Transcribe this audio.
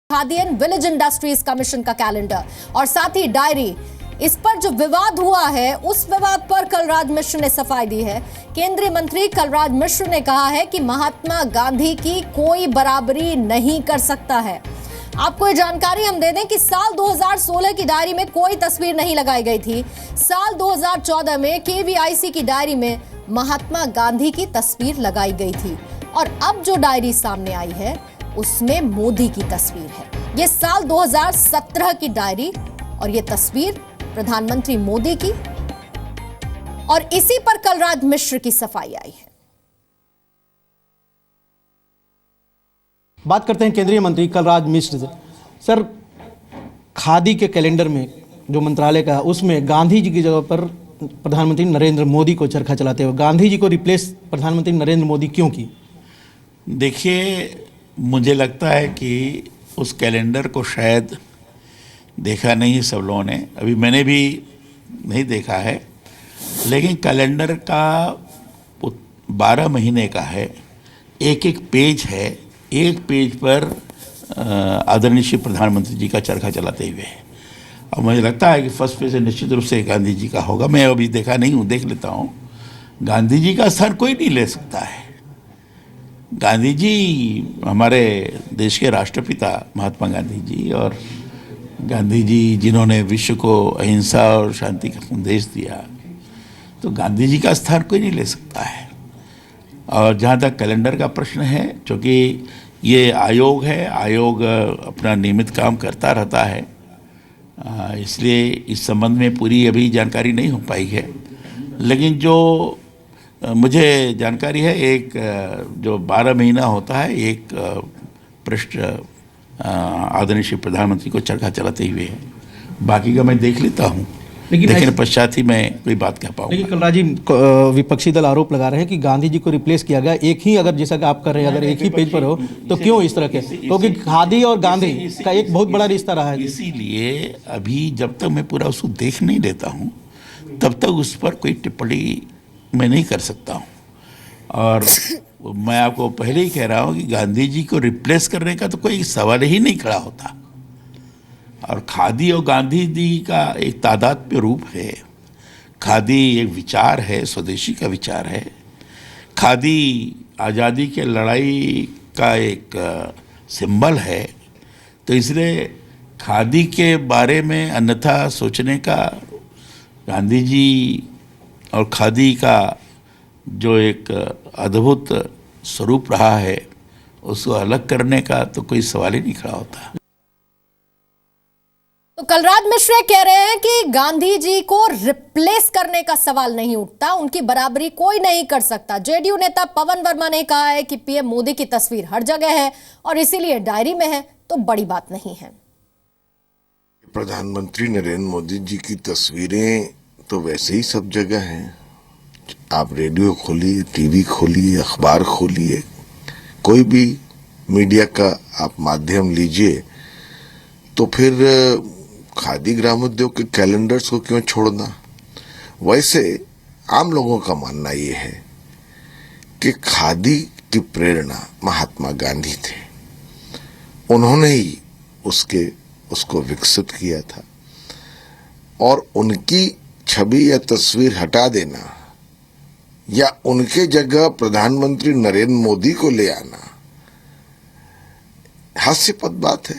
Khadi and village industries commission का calendar और साथ ही डायरी, इस पर जो विवाद हुआ है उस विवाद पर कलराज मिश्र ने सफाई दी है। केंद्रीय मंत्री कलराज मिश्र ने कहा है कि महात्मा गांधी की कोई बराबरी नहीं कर सकता है। आपको ये जानकारी हम दे दें कि साल 2016 की डायरी में कोई तस्वीर नहीं लगाई गई थी। साल 2014 में केवीआईसी की डायरी में महात्मा गांधी की तस्वीर लगाई गई थी और अब जो डायरी सामने आई है उसमें मोदी की तस्वीर है। ये साल 2017 की डायरी और ये तस्वीर प्रधानमंत्री मोदी की, और इसी पर कलराज मिश्र की सफाई आई है। बात करते हैं केंद्रीय मंत्री कलराज मिश्र से। सर, खादी के कैलेंडर में जो मंत्रालय का, उसमें गांधी जी की जगह पर प्रधानमंत्री नरेंद्र मोदी को चरखा चलाते हुए गांधी जी को रिप्लेस प्रधानमंत्री नरेंद्र मोदी क्यों की? देखिए, मुझे लगता है कि उस कैलेंडर को शायद देखा नहीं है सब लोगों ने, अभी मैंने भी नहीं देखा है, लेकिन कैलेंडर का 12 महीने का है, एक एक पेज है, एक पेज पर आदरणीय श्री प्रधानमंत्री जी का चरखा चलाते हुए है। और मुझे लगता है कि फर्स्ट पेज निश्चित रूप से गांधी जी का होगा। मैं अभी देखा नहीं हूँ, देख लेता हूँ। गांधी जी का स्थान कोई नहीं ले सकता है। गांधी जी हमारे देश के राष्ट्रपिता महात्मा गांधी जी, और गांधी जी जिन्होंने विश्व को अहिंसा और शांति का संदेश दिया, तो गांधी जी का स्थान कोई नहीं ले सकता है। और जहाँ तक कैलेंडर का प्रश्न है, क्योंकि ये आयोग है, आयोग अपना नियमित काम करता रहता है, इसलिए इस संबंध में पूरी अभी जानकारी नहीं हो पाई है। लेकिन जो मुझे जानकारी है, एक जो 12 महीना होता है, एक पृष्ठ आदरणीय श्री प्रधानमंत्री को चरखा चलाते हुए है। बाकी का मैं देख लेता हूँ, लेकिन पश्चात ही मैं कोई बात कह पाऊंगा। लेकिन कलराज जी, विपक्षी दल आरोप लगा रहे हैं कि गांधी जी को रिप्लेस किया गया। एक ही, अगर जैसा कि आप कर रहे हैं, अगर एक ही पेज पर हो तो क्यों इस तरह के? क्योंकि खादी और गांधी का एक बहुत बड़ा रिश्ता रहा है। इसीलिए अभी जब तक मैं पूरा उसको देख नहीं लेता हूँ, तब तक उस पर कोई टिप्पणी मैं नहीं कर सकता हूँ। और मैं आपको पहले ही कह रहा हूँ कि गांधी जी को रिप्लेस करने का तो कोई सवाल ही नहीं खड़ा होता। और खादी और गांधी जी का एक तादात्म्य रूप है। खादी एक विचार है, स्वदेशी का विचार है। खादी आज़ादी के लड़ाई का एक सिंबल है। तो इसलिए खादी के बारे में अन्यथा सोचने का, गांधी जी और खादी का जो एक अद्भुत स्वरूप रहा है, उसको अलग करने का तो कोई सवाल ही नहीं खड़ा होता। तो कलराज मिश्र कह रहे हैं कि गांधी जी को रिप्लेस करने का सवाल नहीं उठता, उनकी बराबरी कोई नहीं कर सकता। जेडीयू नेता पवन वर्मा ने कहा है कि पीएम मोदी की तस्वीर हर जगह है और इसीलिए डायरी में है तो बड़ी बात नहीं है। प्रधानमंत्री नरेंद्र मोदी जी की तस्वीरें तो वैसे ही सब जगह हैं। आप रेडियो खोलिए, टीवी खोलिए, अखबार खोलिए, कोई भी मीडिया का आप माध्यम लीजिए, तो फिर खादी ग्रामोद्योग के कैलेंडर्स को क्यों छोड़ना? वैसे आम लोगों का मानना ये है कि खादी की प्रेरणा महात्मा गांधी थे, उन्होंने ही उसको विकसित किया था, और उनकी छवि या तस्वीर हटा देना या उनके जगह प्रधानमंत्री नरेंद्र मोदी को ले आना हास्यास्पद बात है।